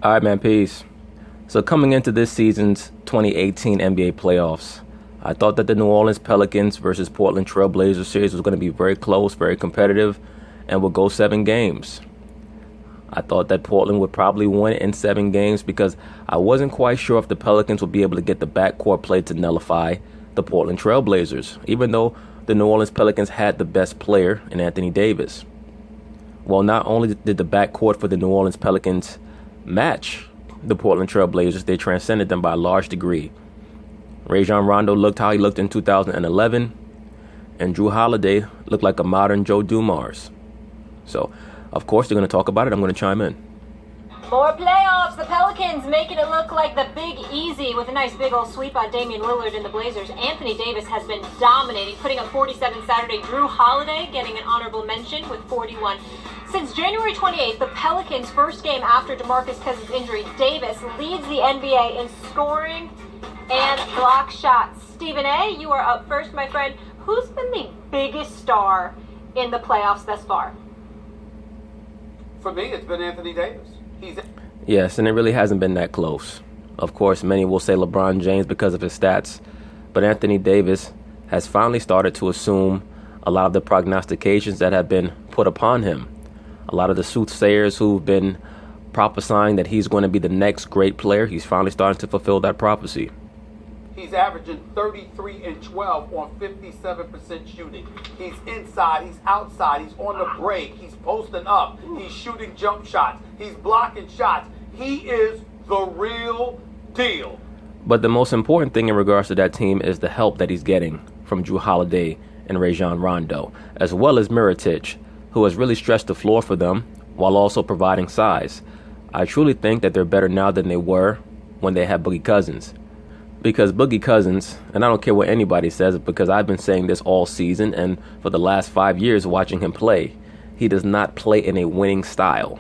All right, man, peace. So coming into this season's 2018 NBA playoffs, I thought that the New Orleans Pelicans versus Portland Trail Blazers series was going to be very close, very competitive, and would go 7 games. I thought that Portland would probably win in 7 games because I wasn't quite sure if the Pelicans would be able to get the backcourt play to nullify the Portland Trail Blazers, even though the New Orleans Pelicans had the best player in Anthony Davis. Well, not only did the backcourt for the New Orleans Pelicans match the Portland Trail Blazers, they transcended them by a large degree. Rajon Rondo looked how he looked in 2011, and Jrue Holiday looked like a modern Joe Dumars. So, of course, they're going to talk about it. I'm going to chime in. More playoffs. The Pelicans making it look like the Big Easy with a nice big old sweep on Damian Lillard and the Blazers. Anthony Davis has been dominating, putting up 47 Saturday. Jrue Holiday getting an honorable mention with 41. Since January 28th, the Pelicans' first game after DeMarcus Cousins' injury, Davis leads the NBA in scoring and block shots. Stephen A., you are up first, my friend. Who's been the biggest star in the playoffs thus far? For me, it's been Anthony Davis. Yes, and it really hasn't been that close. Of course, many will say LeBron James because of his stats, but Anthony Davis has finally started to assume a lot of the prognostications that have been put upon him. A lot of the soothsayers who've been prophesying that he's going to be the next great player, he's finally starting to fulfill that prophecy. He's averaging 33 and 12 on 57% shooting. He's inside, he's outside, he's on the break, he's posting up, he's shooting jump shots, he's blocking shots. He is the real deal. But the most important thing in regards to that team is the help that he's getting from Jrue Holiday and Rajon Rondo, as well as Mirotic, who has really stretched the floor for them while also providing size. I truly think that they're better now than they were when they had Boogie Cousins. Because Boogie Cousins, and I don't care what anybody says, because I've been saying this all season and for the last 5 years watching him play, he does not play in a winning style.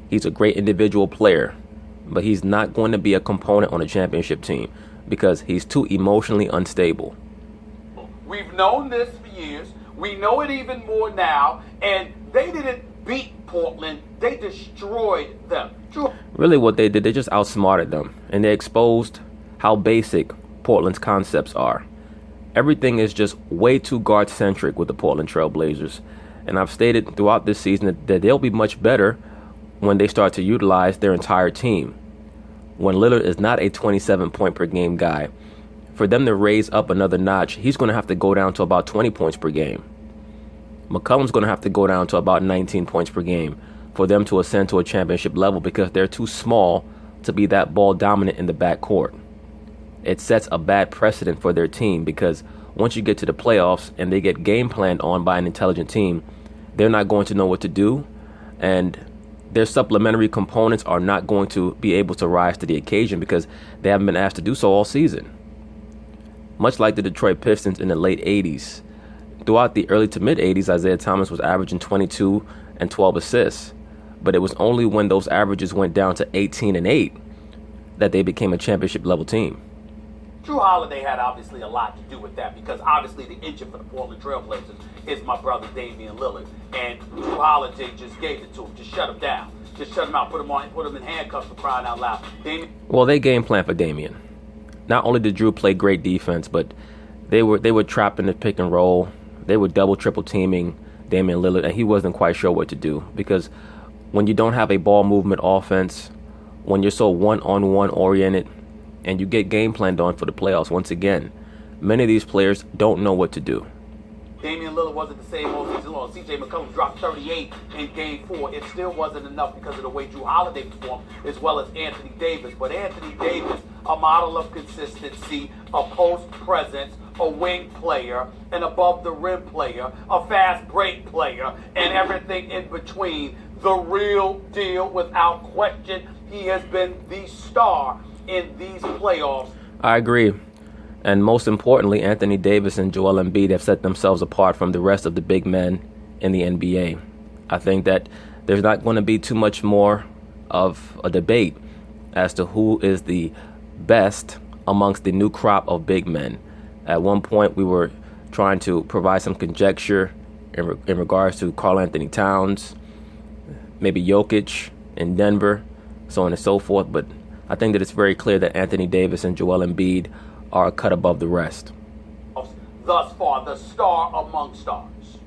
He's a great individual player, but he's not going to be a component on a championship team because he's too emotionally unstable. We've known this for years. We know it even more now, and they didn't beat Portland. They destroyed them. Really what they did, they just outsmarted them, and they exposed how basic Portland's concepts are. Everything is just way too guard-centric with the Portland Trail Blazers. And I've stated throughout this season that they'll be much better when they start to utilize their entire team. When Lillard is not a 27-point-per-game guy, for them to raise up another notch, he's going to have to go down to about 20 points per game. McCollum's going to have to go down to about 19 points per game for them to ascend to a championship level because they're too small to be that ball dominant in the backcourt. It sets a bad precedent for their team because once you get to the playoffs and they get game planned on by an intelligent team, they're not going to know what to do, and their supplementary components are not going to be able to rise to the occasion because they haven't been asked to do so all season. Much like the Detroit Pistons in the late 80s. Throughout the early to mid 80s, Isaiah Thomas was averaging 22 and 12 assists, but it was only when those averages went down to 18 and 8 that they became a championship level team. Jrue Holiday had obviously a lot to do with that because obviously the engine for the Portland Trail Blazers is my brother Damian Lillard, and Jrue Holiday just gave it to him. Just shut him down. Just shut him out. Put him in handcuffs for crying out loud. Well, they game plan for Damian. Not only did Jrue play great defense, but they were trapped in the pick and roll. They were double, triple teaming Damian Lillard, and he wasn't quite sure what to do because when you don't have a ball movement offense, when you're so one-on-one oriented, and you get game planned on for the playoffs once again, many of these players don't know what to do. Damian Lillard wasn't the same all season long. C.J. McCollum dropped 38 in Game 4. It still wasn't enough because of the way Jrue Holiday performed, as well as Anthony Davis. But Anthony Davis, a model of consistency, a post presence, a wing player, an above-the-rim player, a fast break player, and everything in between. The real deal, without question. He has been the star in these playoffs. I agree. And most importantly, Anthony Davis and Joel Embiid have set themselves apart from the rest of the big men in the NBA. I think that there's not going to be too much more of a debate as to who is the best amongst the new crop of big men. At one point, we were trying to provide some conjecture in regards to Karl Anthony Towns, maybe Jokic in Denver. so on and so forth. But I think that it's very clear that Anthony Davis and Joel Embiid are a cut above the rest. Thus far, the star among stars.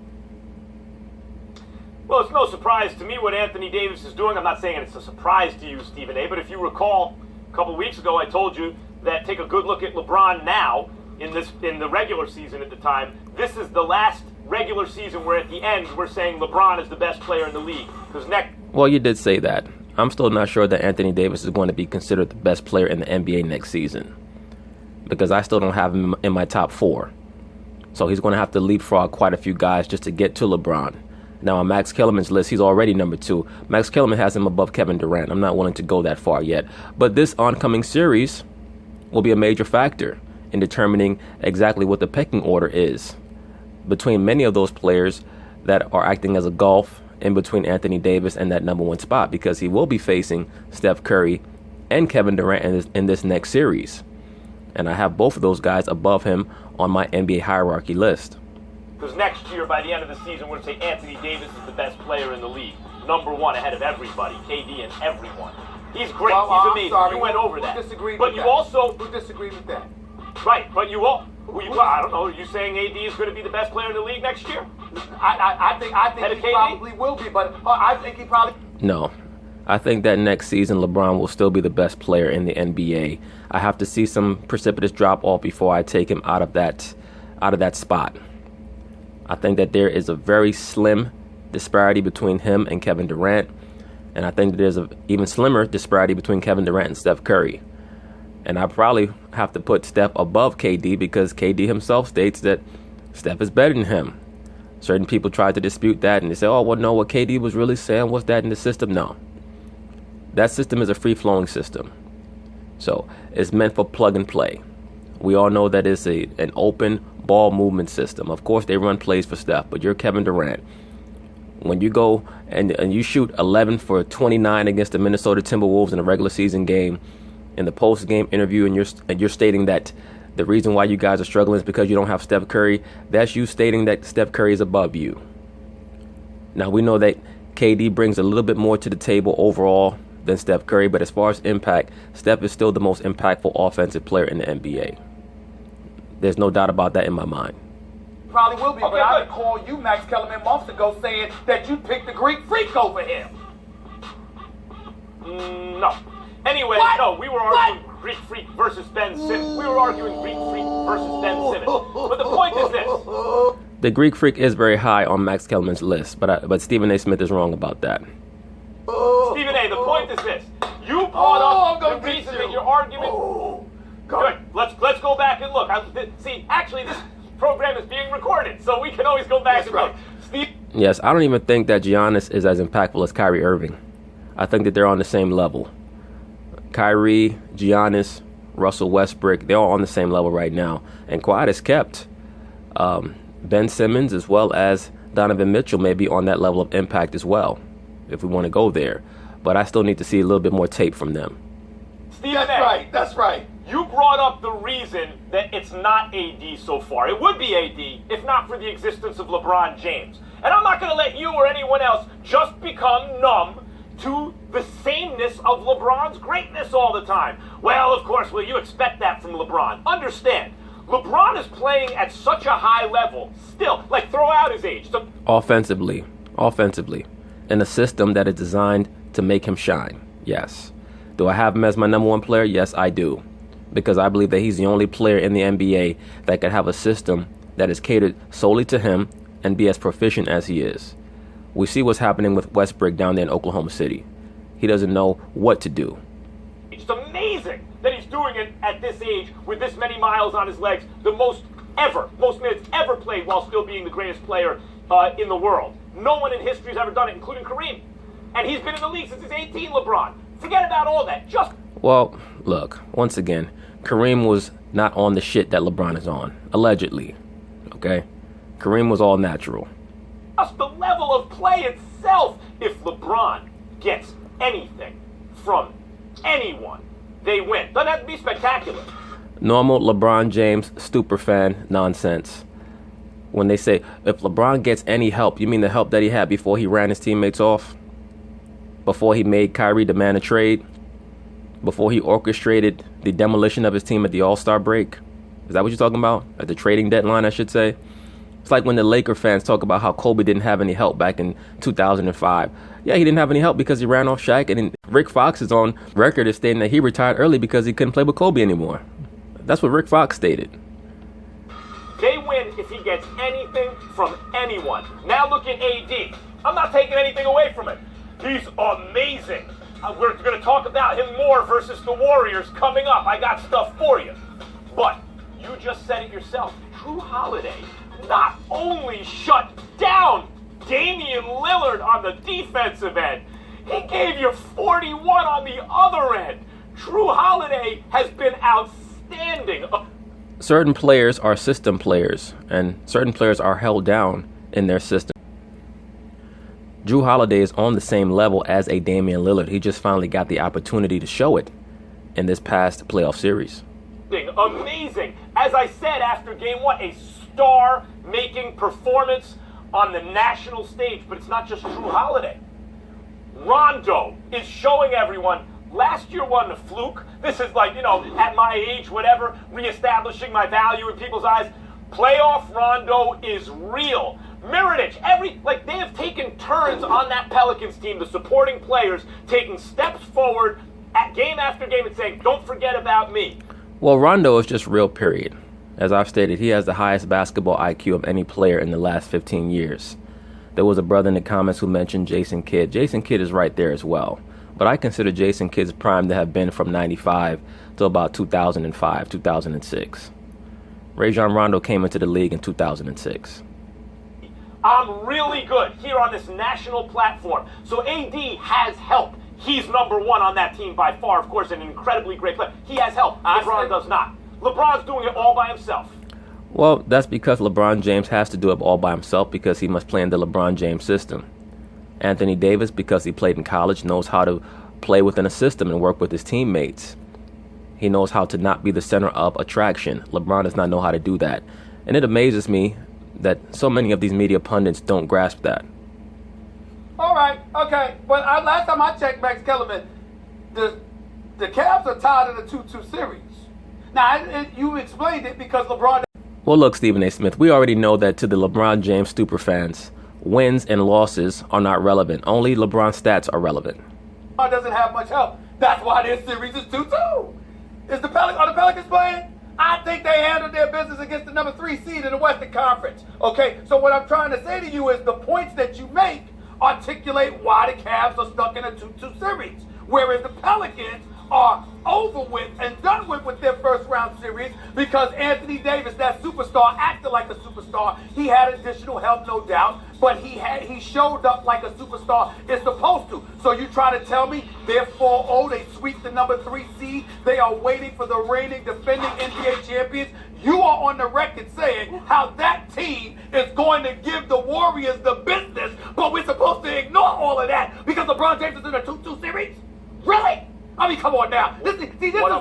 Well, it's no surprise to me what Anthony Davis is doing. I'm not saying it's a surprise to you, Stephen A., but if you recall, a couple weeks ago I told you that take a good look at LeBron now in the regular season at the time. This is the last regular season where at the end we're saying LeBron is the best player in the league. Well, you did say that. I'm still not sure that Anthony Davis is going to be considered the best player in the NBA next season, because I still don't have him in my top 4. So he's going to have to leapfrog quite a few guys just to get to LeBron. Now, on Max Kellerman's list, he's already number 2. Max Kellerman has him above Kevin Durant. I'm not willing to go that far yet. But this oncoming series will be a major factor in determining exactly what the pecking order is between many of those players that are acting as a gulf in between Anthony Davis and that number 1 spot, because he will be facing Steph Curry and Kevin Durant in this next series. And I have both of those guys above him on my NBA hierarchy list. Because next year, by the end of the season, we're going to say Anthony Davis is the best player in the league. Number 1 ahead of everybody, KD and everyone. He's great. Well, He's amazing. Sorry, you went over that. Who disagreed but with you that? also... Who disagreed with that? Right, but you all... I don't know. Are you saying AD is going to be the best player in the league next year? I think he probably will be, but I think he probably... No. I think that next season LeBron will still be the best player in the NBA. I have to see some precipitous drop off before I take him out of that spot. I think that there is a very slim disparity between him and Kevin Durant, and I think that there's an even slimmer disparity between Kevin Durant and Steph Curry. And I probably have to put Steph above KD because KD himself states that Steph is better than him. Certain people try to dispute that, and they say, oh, well, no, what KD was really saying was that in the system. No. That system is a free-flowing system. So it's meant for plug and play. We all know that it's an open ball movement system. Of course, they run plays for Steph, but you're Kevin Durant. When you go and you shoot 11 for 29 against the Minnesota Timberwolves in a regular season game, in the post-game interview, and you're stating that the reason why you guys are struggling is because you don't have Steph Curry, that's you stating that Steph Curry is above you. Now, we know that KD brings a little bit more to the table overall than Steph Curry, but as far as impact, Steph is still the most impactful offensive player in the NBA. There's no doubt about that in my mind. Probably will be, Okay, but I good. would call you, Max Kellerman, months ago saying that you picked the Greek freak over him. No. Anyway, What? no, we were arguing Greek Freak versus Ben Simmons. We were arguing Greek Freak versus Ben Simmons. But the point is this. The Greek Freak is very high on Max Kellerman's list, but Stephen A. Smith is wrong about that. Stephen A., the point is this. You brought up the reason that your argument... Good. Let's go back and look. See, actually, this program is being recorded, so we can always go back and look. Steve... Yes, I don't even think that Giannis is as impactful as Kyrie Irving. I think that they're on the same level. Kyrie, Giannis, Russell Westbrook, they're all on the same level right now. And quiet is kept. Ben Simmons as well as Donovan Mitchell may be on that level of impact as well, if we want to go there. But I still need to see a little bit more tape from them. Stephen That's A., right, that's right. you brought up the reason that it's not AD so far. It would be AD if not for the existence of LeBron James. And I'm not going to let you or anyone else just become numb to the sameness of LeBron's greatness all the time. Well, of course, you expect that from LeBron. Understand, LeBron is playing at such a high level still. Like, throw out his age. So Offensively, in a system that is designed to make him shine, yes. Do I have him as my number 1 player? Yes, I do. Because I believe that he's the only player in the NBA that could have a system that is catered solely to him and be as proficient as he is. We see what's happening with Westbrook down there in Oklahoma City. He doesn't know what to do. it's amazing that he's doing it at this age with this many miles on his legs. The most minutes ever played while still being the greatest player in the world. No one in history has ever done it, including Kareem. And he's been in the league since he's 18, LeBron. Forget about all that. Well, look, once again, Kareem was not on the shit that LeBron is on, allegedly. Okay? Kareem was all natural. Just the level of play itself. If LeBron gets anything from anyone, they win. Doesn't have to be spectacular. Normal LeBron James superfan nonsense. When they say, if LeBron gets any help, you mean the help that he had before he ran his teammates off? Before he made Kyrie demand a trade? before he orchestrated the demolition of his team at the All-Star break? Is that what you're talking about? At the trading deadline, I should say. It's like when the Laker fans talk about how Kobe didn't have any help back in 2005. Yeah, he didn't have any help because he ran off Shaq, and Rick Fox is on record as stating that he retired early because he couldn't play with Kobe anymore. That's what Rick Fox stated. They win if he gets anything from anyone. Now look at AD. I'm not taking anything away from him. He's amazing. We're going to talk about him more versus the Warriors coming up. I got stuff for you. But you just said it yourself. Jrue Holiday not only shut down Damian Lillard on the defensive end, he gave you 41 on the other end. Jrue Holiday has been outstanding. Certain players are system players, and certain players are held down in their system. Jrue Holiday is on the same level as a Damian Lillard. He just finally got the opportunity to show it in this past playoff series. Amazing. As I said after game one, a star-making performance on the national stage. But it's not just Jrue Holiday. Rondo is showing everyone last year wasn't a fluke. This is like, at my age, whatever, reestablishing my value in people's eyes. Playoff Rondo is real. Mirotic, they have taken turns on that Pelicans team, the supporting players, taking steps forward at game after game and saying, don't forget about me. Well, Rondo is just real, period. As I've stated, he has the highest basketball IQ of any player in the last 15 years. There was a brother in the comments who mentioned Jason Kidd. Jason Kidd is right there as well. But I consider Jason Kidd's prime to have been from 95 to about 2005, 2006. Rajon Rondo came into the league in 2006. I'm really good here on this national platform. So AD has help. He's number one on that team by far, of course, an incredibly great player. He has help. LeBron does not. LeBron's doing it all by himself. Well, that's because LeBron James has to do it all by himself because he must play in the LeBron James system. Anthony Davis, because he played in college, knows how to play within a system and work with his teammates. He knows how to not be the center of attraction. LeBron does not know how to do that. And it amazes me that so many of these media pundits don't grasp that. All right, okay. But last time I checked, Max Kellerman, the Cavs are tied in the 2-2 series. Now, you explained it because LeBron... Well, look, Stephen A. Smith, we already know that to the LeBron James stupor fans, wins and losses are not relevant. Only LeBron's stats are relevant. LeBron doesn't have much help. That's why this series is 2-2. Are the Pelicans playing? I think they handled their business against the number 3 seed in the Western Conference. Okay, so what I'm trying to say to you is the points that you make articulate why the Cavs are stuck in a 2-2 series, whereas the Pelicans are over with and done with their first round series because Anthony Davis, that superstar, acted like a superstar. He had additional help, no doubt, but he showed up like a superstar is supposed to. So you try to tell me they're 4-0, they sweep the number 3 seed, they are waiting for the reigning defending NBA champions. You are on the record saying how that team is going to give the Warriors the business, but we're supposed to ignore all of that because LeBron James is in a 2-2 series? Really? I mean, come on now. This is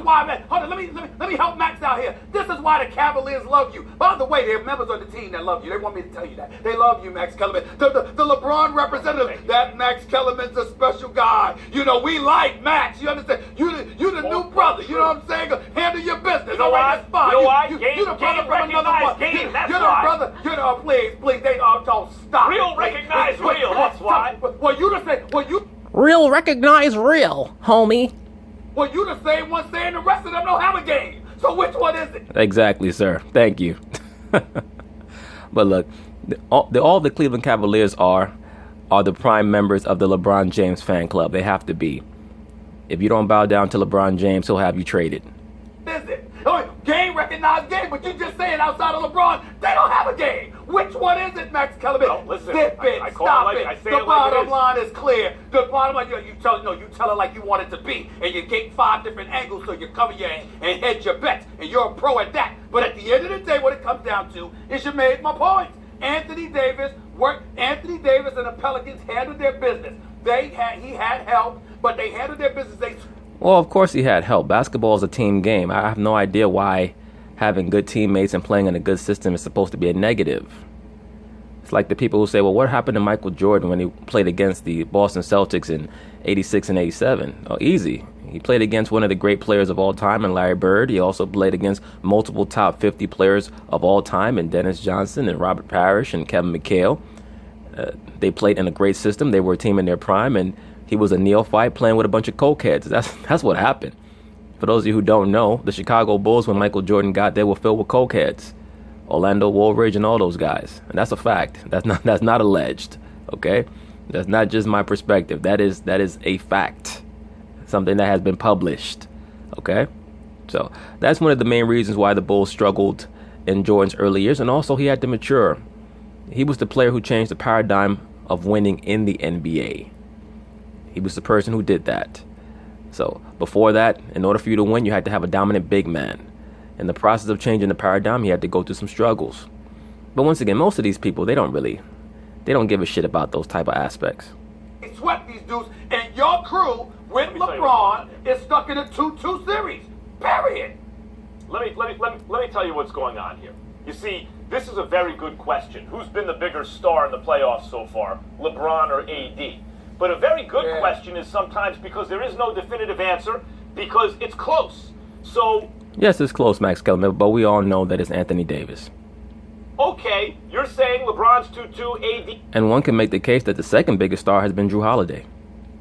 why, man. Hold on, let me help Max out here. This is why the Cavaliers love you. By the way, there are members of the team that love you. They want me to tell you that. They love you, Max Kellerman. The LeBron representative, that Max Kellerman's a special guy. We like Max. You understand? You the new brother. You know what I'm saying? Handle your business. All right, that's fine. You the brother from another one. You're the brother. Please, they all don't stop. Real recognize real. That's why. Well, you to say, Real recognize real, homie. Well, you the same one saying the rest of them don't have a game. So which one is it? Exactly, sir. Thank you. But look, all the Cleveland Cavaliers are the prime members of the LeBron James fan club. They have to be. If you don't bow down to LeBron James, he'll have you traded. Is it? Game recognized game, but you just saying outside of LeBron, they don't have a game. Which one is it, Max Kellerman? No, listen, Zip it, stop it. The bottom line is clear. The bottom line, you tell it like you want it to be, and you get 5 different angles so you cover your and hedge your bets, and you're a pro at that. But at the end of the day, what it comes down to is you made my point. Anthony Davis and the Pelicans handled their business. He had help, but they handled their business. Well, of course he had help. Basketball is a team game. I have no idea why having good teammates and playing in a good system is supposed to be a negative. It's like the people who say, well, what happened to Michael Jordan when he played against the Boston Celtics in 86 and 87? Oh, easy. He played against one of the great players of all time in Larry Bird. He also played against multiple top 50 players of all time in Dennis Johnson and Robert Parrish and Kevin McHale. They played in a great system. They were a team in their prime, and he was a neophyte playing with a bunch of cokeheads. That's what happened. For those of you who don't know, the Chicago Bulls, when Michael Jordan got there, were filled with cokeheads. Orlando Woolridge and all those guys. And that's a fact. That's not alleged. Okay? That's not just my perspective. That is a fact. Something that has been published. Okay? So that's one of the main reasons why the Bulls struggled in Jordan's early years. And also he had to mature. He was the player who changed the paradigm of winning in the NBA. He was the person who did that. So before that, in order for you to win, you had to have a dominant big man. In the process of changing the paradigm, he had to go through some struggles. But once again, most of these people, they don't give a shit about those type of aspects. They swept these dudes, and your crew with LeBron is stuck in a 2-2 series. Period. Let me tell you what's going on here. You see, this is a very good question. Who's been the bigger star in the playoffs so far, LeBron or AD? But a very good question is sometimes because there is no definitive answer because it's close. So yes, it's close, Max Kellerman, but we all know that it's Anthony Davis. Okay, you're saying LeBron's 2-2, AD. And one can make the case that the second biggest star has been Drew Holiday.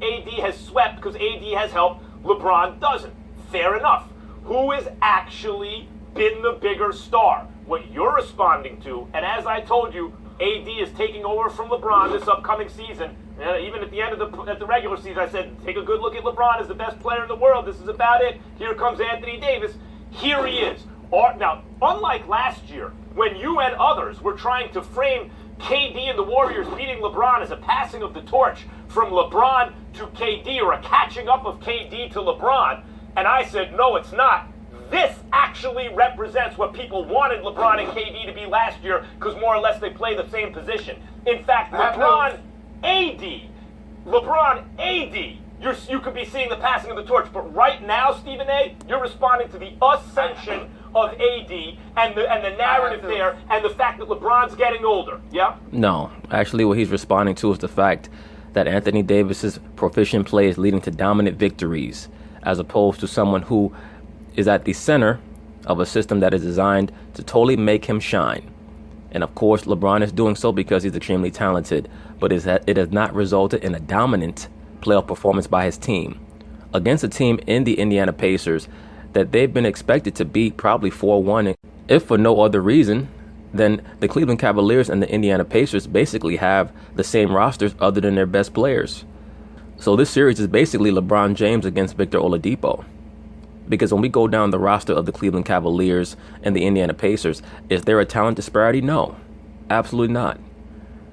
AD has swept because AD has helped, LeBron doesn't. Fair enough. Who has actually been the bigger star? What you're responding to, and as I told you, AD is taking over from LeBron this upcoming season. Even at the end of the regular season, I said, take a good look at LeBron as the best player in the world. This is about it. Here comes Anthony Davis. Here he is. Now, unlike last year, when you and others were trying to frame KD and the Warriors beating LeBron as a passing of the torch from LeBron to KD or a catching up of KD to LeBron, and I said, no, it's not. This actually represents what people wanted LeBron and KD to be last year because more or less they play the same position. In fact, LeBron AD, you could be seeing the passing of the torch. But right now, Stephen A., you're responding to the ascension of AD and the narrative there and the fact that LeBron's getting older. Yeah? No. Actually, what he's responding to is the fact that Anthony Davis's proficient play is leading to dominant victories as opposed to someone who is at the center of a system that is designed to totally make him shine. And of course, LeBron is doing so because he's extremely talented, but it has not resulted in a dominant playoff performance by his team against a team in the Indiana Pacers that they've been expected to beat probably 4-1, if for no other reason than the Cleveland Cavaliers and the Indiana Pacers basically have the same rosters other than their best players. So this series is basically LeBron James against Victor Oladipo. Because when we go down the roster of the Cleveland Cavaliers and the Indiana Pacers, is there a talent disparity? No, absolutely not.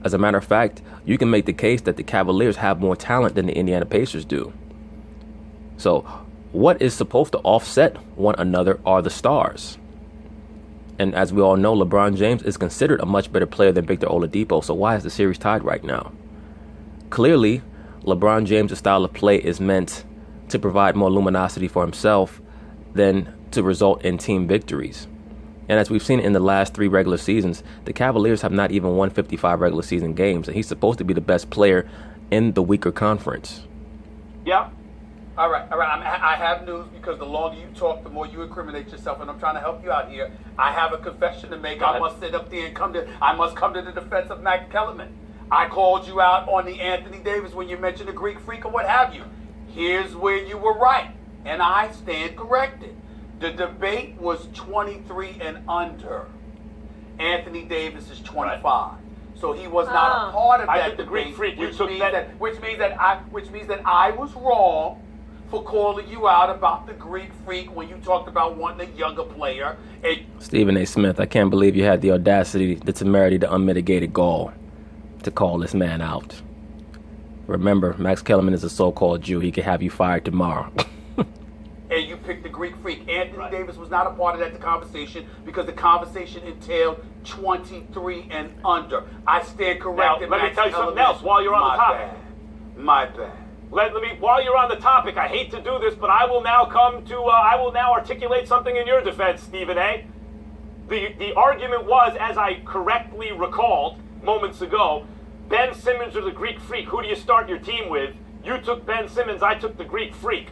As a matter of fact, you can make the case that the Cavaliers have more talent than the Indiana Pacers do. So what is supposed to offset one another are the stars. And as we all know, LeBron James is considered a much better player than Victor Oladipo. So why is the series tied right now? Clearly, LeBron James' style of play is meant to provide more luminosity for himself than to result in team victories. And as we've seen in the last 3 regular seasons, the Cavaliers have not even won 55 regular season games, and he's supposed to be the best player in the weaker conference. Yeah. All right. I have news because the longer you talk, the more you incriminate yourself, and I'm trying to help you out here. I have a confession to make. I must sit up there and come to the defense of Max Kellerman. I called you out on the Anthony Davis when you mentioned the Greek Freak or what have you. Here's where you were right, and I stand corrected. The debate was 23 and under. Anthony Davis is 25. Right. So he was not a part of that debate, which means that I was wrong for calling you out about the Greek Freak when you talked about wanting a younger player. Stephen A. Smith, I can't believe you had the audacity, the temerity, the unmitigated gall to call this man out. Remember, Max Kellerman is a so-called Jew. He could have you fired tomorrow. And you picked the Greek Freak. Anthony Davis was not a part of that conversation because the conversation entailed 23 and under. I stand corrected. Now, let me tell you something else while you're on the topic. My bad. While you're on the topic, I hate to do this, but I will now articulate something in your defense, Stephen A. The argument was, as I correctly recalled moments ago, Ben Simmons or the Greek Freak. Who do you start your team with? You took Ben Simmons, I took the Greek Freak.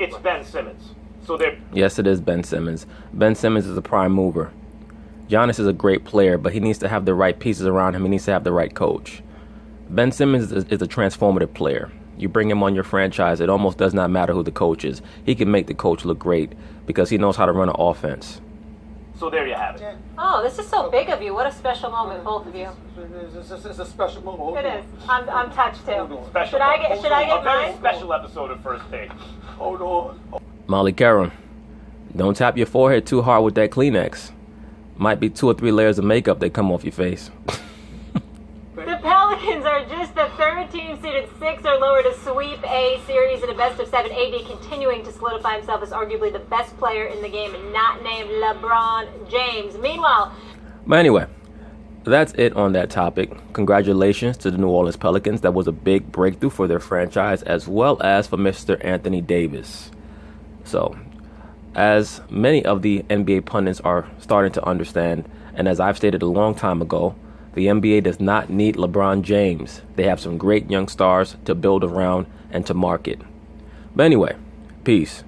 it's Ben Simmons. So they're... Yes, it is Ben Simmons. Ben Simmons is a prime mover. Giannis is a great player, but he needs to have the right pieces around him. He needs to have the right coach. Ben Simmons is a transformative player. You bring him on your franchise, it almost does not matter who the coach is. He can make the coach look great because he knows how to run an offense. So there you have it. Oh, this is so big of you. What a special moment, both of you. It's a special moment. It is. I'm touched too. Special Should I get a very mine? special episode of First Take. Hold on. Molly Caron, don't tap your forehead too hard with that Kleenex. Might be 2 or 3 layers of makeup that come off your face. The Pelicans are just the third team seeded 6 or lower to sweep a series in a best-of-7. AD continuing to solidify himself as arguably the best player in the game and not named LeBron James. Meanwhile... But anyway, that's it on that topic. Congratulations to the New Orleans Pelicans. That was a big breakthrough for their franchise as well as for Mr. Anthony Davis. So, as many of the NBA pundits are starting to understand, and as I've stated a long time ago, the NBA does not need LeBron James. They have some great young stars to build around and to market. But anyway, peace.